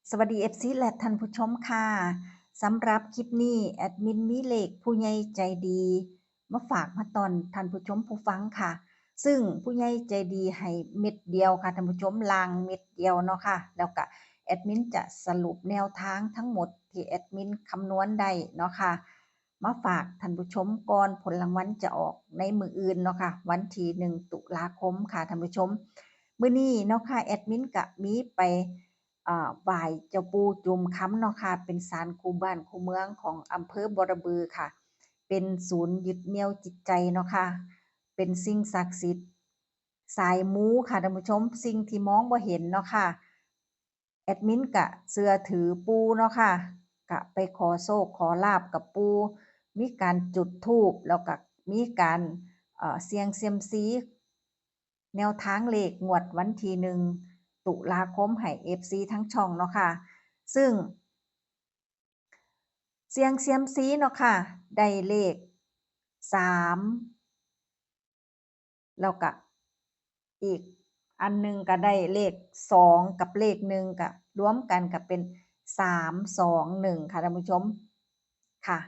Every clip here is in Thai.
สวัสดี FC และท่านผู้ชมค่ะสำหรับคลิปนี้แอดมินมีเลขผู้ใหญ่ใจดีมาฝากมาตอนท่านผู้ชมผู้ฟังค่ะซึ่งผู้ใหญ่ใจดีให้เม็ดเดียวค่ะท่านผู้ชมลางเม็ดเดียวเนาะค่ะแล้วก็แอดมินจะสรุปแนวทางทั้งหมดที่แอดมินคำนวณได้เนาะค่ะมาฝากท่านผู้ชมก่อนผลรางวัลจะออกในมืออื่นเนาะค่ะวันที่1 ตุลาคมค่ะท่านผู้ชมมื้อนี้เนาะค่ะแอดมินก็มีไปไหว้เจ้าปู่จุมค้ำเนาะค่ะเป็นศาลคูบ้านคูเมืองของอำเภอบรบือค่ะเป็นศูนย์ยึดเหนี่ยวจิตใจเนาะค่ะเป็นสิ่งศักดิ์สิทธิ์สายมูค่ะท่านผู้ชมสิ่งที่มองบ่เห็นเนาะค่ะแอดมินก็เชื่อถือปู่เนาะค่ะก็ไปขอโชคขอลาภกับปู่มีการจุดธูปแล้วก็มีการเสี่ยงเซียมซีแนวทางเลขงวดวันที่1 ตุลาคมให้ FC ทั้งช่องเนาะค่ะซึ่งเสี่ยงเซียมซีเนาะค่ะได้เลข3แล้วก็อีกอันหนึ่งก็ได้เลข2กับเลข1ก็รวมกันก็เป็น3 2 1ค่ะท่านผู้ชมค่ะ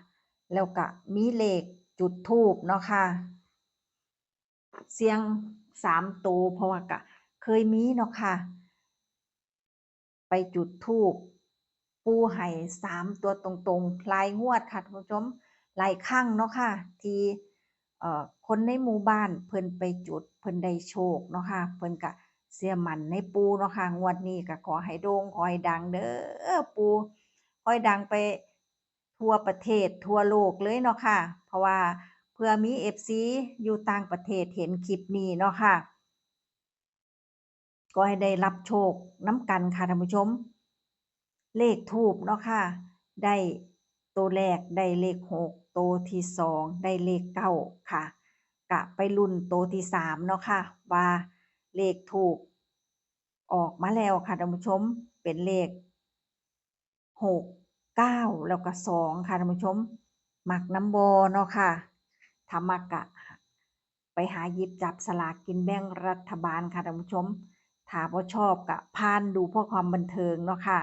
แล้วก็มีเลขจุดธูปเนาะค่ะเสี่ยง3ตัวเพราะว่าก็เคยมีเนาะค่ะไปจุดธูปปู่ให้3ตัวตรงๆหลายงวดค่ะท่านผู้ชมหลายครั้งเนาะค่ะที่คนในหมู่บ้านเพิ่นไปจุดเพิ่นได้โชคเนาะค่ะเพิ่นก็เชื่อมั่นในปู่เนาะค่ะงวดนี้ก็ขอให้โด่งขอให้ดังเด้อปู่ขอให้ดังไปทั่วประเทศทั่วโลกเลยเนาะค่ะเพราะว่าเผื่อมี FC อยู่ต่างประเทศเห็นคลิปนี้เนาะค่ะก็ให้ได้รับโชคนำกันค่ะท่านผู้ชม เลขธูปเนาะค่ะได้ตัวแรกได้เลข6ตัวที่2ได้เลข9ค่ะกะไปลุ้นตัวที่3เนาะค่ะว่าเลขธูปออกมาแล้วค่ะท่านผู้ชมเป็นเลข6 9แล้วก็2ค่ะท่านผู้ชมมักนำบ่เนาะค่ะถ้ามักก็ไปหาหยิบจับสลากกินแบ่งรัฐบาลค่ะท่านผู้ชมถ้าบ่ชอบก็ผ่านดูเพื่อความบันเทิงเนาะค่ะ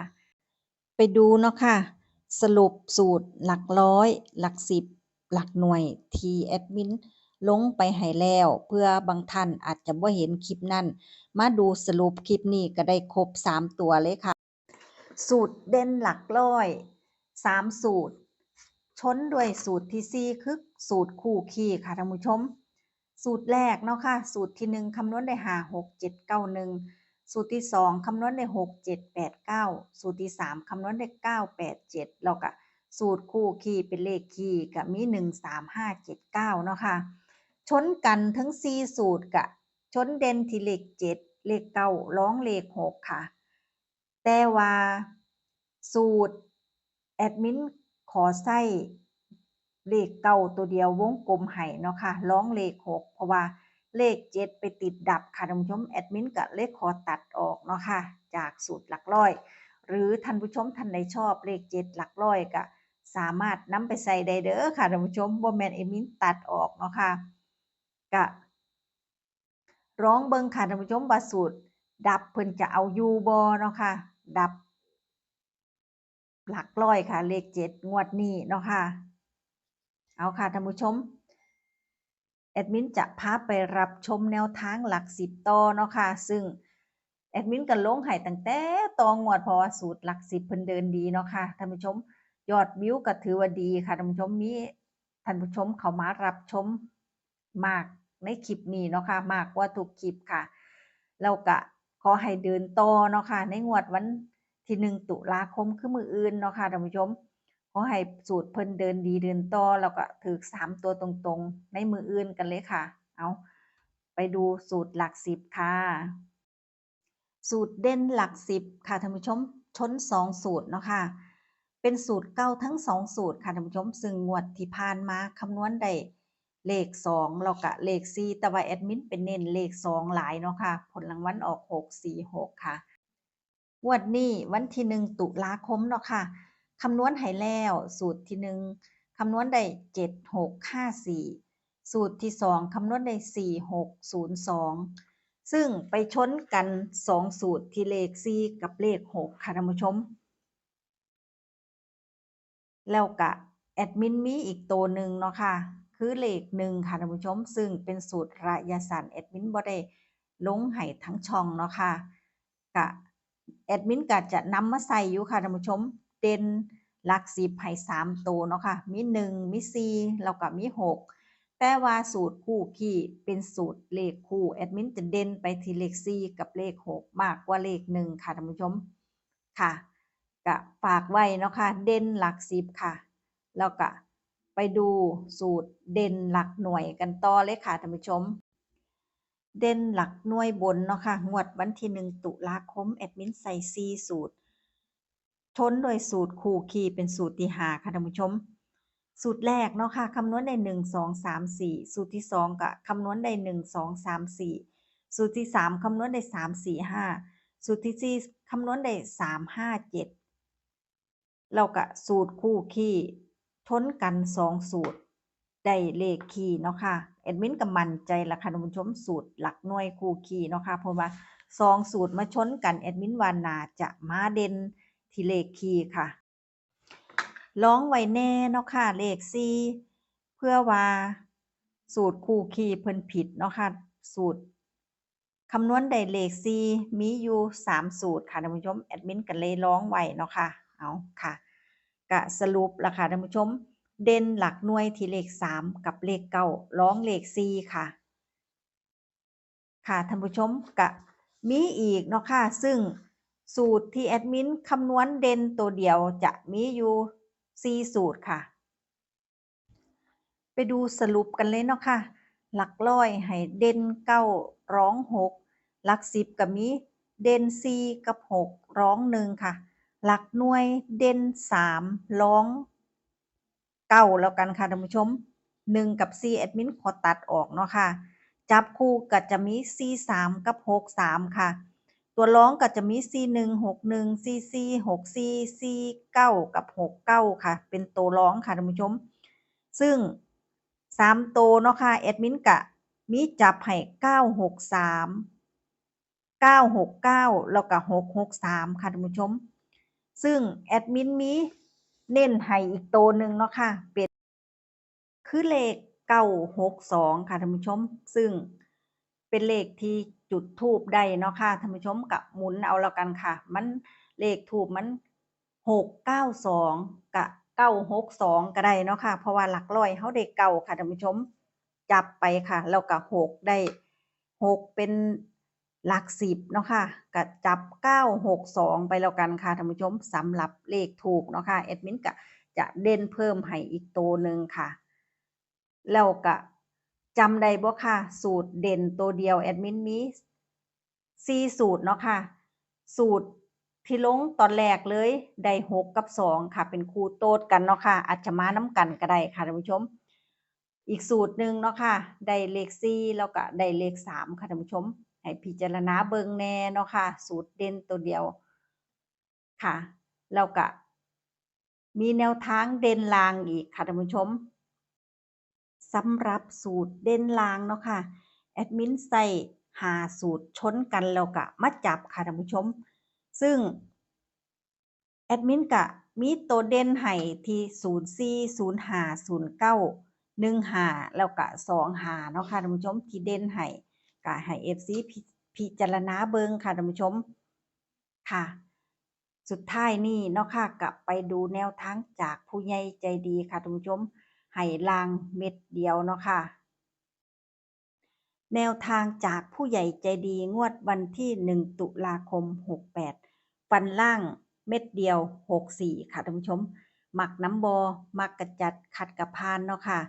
ไปดูเนาะค่ะสรุปสูตรหลักร้อยหลักสิบหลักหน่วยที่แอดมินลงไปให้แล้วเพื่อบางท่านอาจจะบ่เห็นคลิปนั้นมาดูสรุปคลิปนี้ก็ได้ครบ3ตัวเลยค่ะสูตรเด่นหลักร้อย3สูตรชนด้วยสูตรที่4คือสูตรคู่คี่ค่ะท่านผู้ชมสูตรแรกเนาะค่ะสูตรที่1คำนวณได้5 6 7 9 1สูตรที่2คำนวณได้6 7 8 9สูตรที่3คำนวณได้9 8 7แล้วก็สูตรคู่คี่เป็นเลขคี่ก็มี1 3 5 7 9เนาะค่ะชนกันทั้ง4สูตรก็ชนเด่นที่เลข7เลข9ร้องเลข6ค่ะแต่ว่าสูตรแอดมินขอใช้เลข9ตัวเดียววงกลมให้เนาะค่ะร้องเลข6เพราะว่าเลข7ไปติดดับค่ะท่านผู้ชมแอดมินก็เลยขอตัดออกเนาะค่ะจากสูตรหลักร้อยหรือท่านผู้ชมท่านใดชอบเลข7หลักร้อยก็สามารถนำไปใส่ได้เด้อค่ะท่านผู้ชมบ่แม่นแอดมินตัดออกเนาะค่ะก็ร้องเบิ่งค่ะท่านผู้ชมว่าสูตรดับเพิ่นจะเอาอยู่บ่เนาะค่ะดับ หลักร้อยค่ะเลข7งวดนี้เนาะค่ะเอาค่ะท่านผู้ชมแอดมินจะพาไปรับชมแนวทางหลัก10ต่อเนาะค่ะซึ่งแอดมินก็ลงให้ตั้งแต่ต่องวดเพราะว่าสูตรหลัก10เพิ่นเดินดีเนาะค่ะท่านผู้ชมยอดวิวก็ถือว่าดีค่ะท่านผู้ชมมีท่านผู้ชมเข้ามารับชมมากในคลิปนี้เนาะค่ะมากกว่าทุกคลิปค่ะแล้วก็ขอให้เดินต่อเนาะค่ะในงวดวันที่1ตุลาคมคือมื้ออื่นเนาะค่ะท่านผู้ชม ขอให้สูตรเพิ่นเดินดีเดินต่อแล้วก็ถูก3ตัวตรงๆในมื้ออื่นกันเลยค่ะเอาไปดูสูตรหลัก10ค่ะสูตรเด่นหลัก10ค่ะท่านผู้ชมชน2สูตรเนาะค่ะเป็นสูตรเก่าทั้ง2สูตรค่ะท่านผู้ชมซึ่งงวดที่ผ่านมาคำนวณได้เลข2แล้วก็เลข4แต่ว่าแอดมินไปเน้นเลข2หลายเนาะค่ะผลรางวัลออก646ค่ะ งวดนี้วันที่1ตุลาคมเนาะค่ะคำนวณให้แล้วสูตรที่1คำนวณได้7654สูตรที่2คำนวณได้4602ซึ่งไปชนกัน2สูตรที่เลข4กับเลข6ค่ะท่านผู้ชม แล้วก็แอดมินมีอีกตัวหนึ่งเนาะค่ะคือเลข1ค่ะท่านผู้ชมซึ่งเป็นสูตรระยะสั้นแอดมินบ่ได้ลงให้ทั้งช่องเนาะค่ะก็แอดมินก็จะนำมาใส่อยู่ค่ะท่านผู้ชมเด่นหลัก10ให้3ตัวเนาะค่ะมี1มี4แล้วก็มี6แต่ว่าสูตรคู่คี่เป็นสูตรเลขคู่แอดมินจะเด่นไปที่เลข4กับเลข6มากกว่าเลข1ค่ะท่านผู้ชมค่ะก็ฝากไว้เนาะค่ะเด่นหลัก10ค่ะ แล้วก็ไปดูสูตรเด่นหลักหน่วยกันต่อเลยค่ะท่านผู้ชมเด่นหลักหน่วยบนเนาะค่ะงวดวันที่1ตุลาคมแอดมินใส่4สูตรชนโดยสูตรคู่คี่เป็นสูตรที่5ค่ะท่านผู้ชมสูตรแรกเนาะค่ะคำนวณได้1 2 3 4สูตรที่2ก็คำนวณได้1 2 3 4สูตรที่3คำนวณได้3 4 5สูตรที่4คำนวณได้3 5 7แล้วก็สูตรคู่คี่ชนกัน2สูตร ได้เลขคีย์เนาะค่ะแอดมินก็มั่นใจล่ะค่ะท่านผู้ชมสูตรหลักหน่วยคู่คีย์เนาะค่ะเพราะว่า2สูตรมาชนกันแอดมินว่าน่าจะมาเด่นที่เลขคีย์ค่ะลองไว้แน่เนาะค่ะเลข4เพื่อว่าสูตรคู่คีย์เพิ่นผิดเนาะค่ะสูตรคำนวณได้เลข4มีอยู่3สูตรค่ะท่านผู้ชมแอดมินก็เลยลองไว้เนาะค่ะเอาค่ะก็สรุปล่ะค่ะท่านผู้ชม เด่นหลักหน่วยที่เลข3กับเลข9รองเลข4ค่ะค่ะท่านผู้ชมก็มีอีกเนาะค่ะซึ่งสูตรที่แอดมินคำนวณเด่นตัวเดียวจะมีอยู่4สูตรค่ะไปดูสรุปกันเลยเนาะค่ะหลักร้อยให้เด่น9รอง6หลัก10ก็มีเด่น4กับ6รอง1ค่ะหลักหน่วยเด่น3รอง เก้าแล้วกันค่ะท่านผู้ชม1กับ4แอดมินขอตัดออกเนาะค่ะจับคู่ก็จะมี43กับ63ค่ะตัวรองก็จะมี41 61 44 64 49กับ69ค่ะเป็นตัวรองค่ะท่านผู้ชมซึ่ง3ตัวเนาะค่ะแอดมินก็มีจับให้963 969แล้วก็663ค่ะท่านผู้ชมซึ่งแอดมินมีเน้นให้อีกตัวหนึ่งเนาะค่ะเป็น คือเลข962ค่ะท่านผู้ชมซึ่งเป็นเลขที่จุดธูปได้เนาะค่ะท่านผู้ชมก็หมุนเอาแล้วกันค่ะมันเลขธูปมัน692กับ962ก็ได้เนาะค่ะเพราะว่าหลักร้อยเราได้เก้าค่ะท่านผู้ชมจับไปค่ะแล้วก็6ได้6เป็นหลัก10เนาะค่ะก็จับ962ไปแล้วกันค่ะท่านผู้ชมสำหรับเลขทูปเนาะค่ะแอดมินก็จะเด่นเพิ่มให้อีกตัวหนึ่งค่ะ แล้วก็จำได้บ่ค่ะสูตรเด่นตัวเดียวแอดมินมี4สูตรเนาะค่ะสูตรที่ลงตอนแรกเลยได้6กับ2ค่ะเป็นคู่โตดกันเนาะค่ะอาจจะมานำกันก็ได้ค่ะท่านผู้ชมอีกสูตรหนึ่งเนาะค่ะได้เลข4แล้วก็ได้เลข3ค่ะท่านผู้ชมให้พิจารณาเบิ่งแหน่เนาะค่ะสูตรเด่นตัวเดียวค่ะแล้วก็มีแนวทางเด่นล่างอีกค่ะท่านผู้ชม สำหรับสูตรเด่นล่างเนาะค่ะแอดมินใส่5สูตรชนกันแล้วก็มาจับค่ะท่านผู้ชมซึ่งแอดมินก็มีตัวเด่นให้ที่04 05 09 15แล้วก็25เนาะค่ะท่านผู้ชมที่เด่นให้ก็ให้ FC พิจารณาเบิ่งค่ะท่านผู้ชมค่ะสุดท้ายนี้เนาะค่ะก็ไปดูแนวทางจากผู้ใหญ่ใจดีค่ะท่านผู้ชมให้ล่างเม็ดเดียวเนาะค่ะ แนวทางจากผู้ใหญ่ใจดีงวดวันที่1ตุลาคม68ฟันล่างเม็ดเดียว64ค่ะท่านผู้ชมมักน้ำบอมักกระจัดขัดกระพานเนาะค่ะ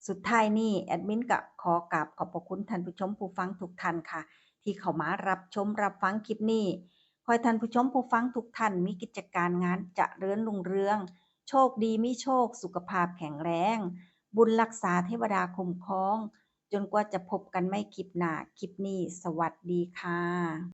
สุดท้ายนี้แอดมินก็ขอกราบขอบพระคุณท่านผู้ชมผู้ฟังทุกท่านค่ะที่เข้ามารับชมรับฟังคลิปนี้ขอให้ท่านผู้ชมผู้ฟังทุกท่านมีกิจการงานเจริญรุ่งเรืองโชคดีมีโชคสุขภาพแข็งแรงบุญรักษาเทวดาคุ้มครอง จนกว่าจะพบกันไม่คลิปหน้าคลิปนี้สวัสดีค่ะ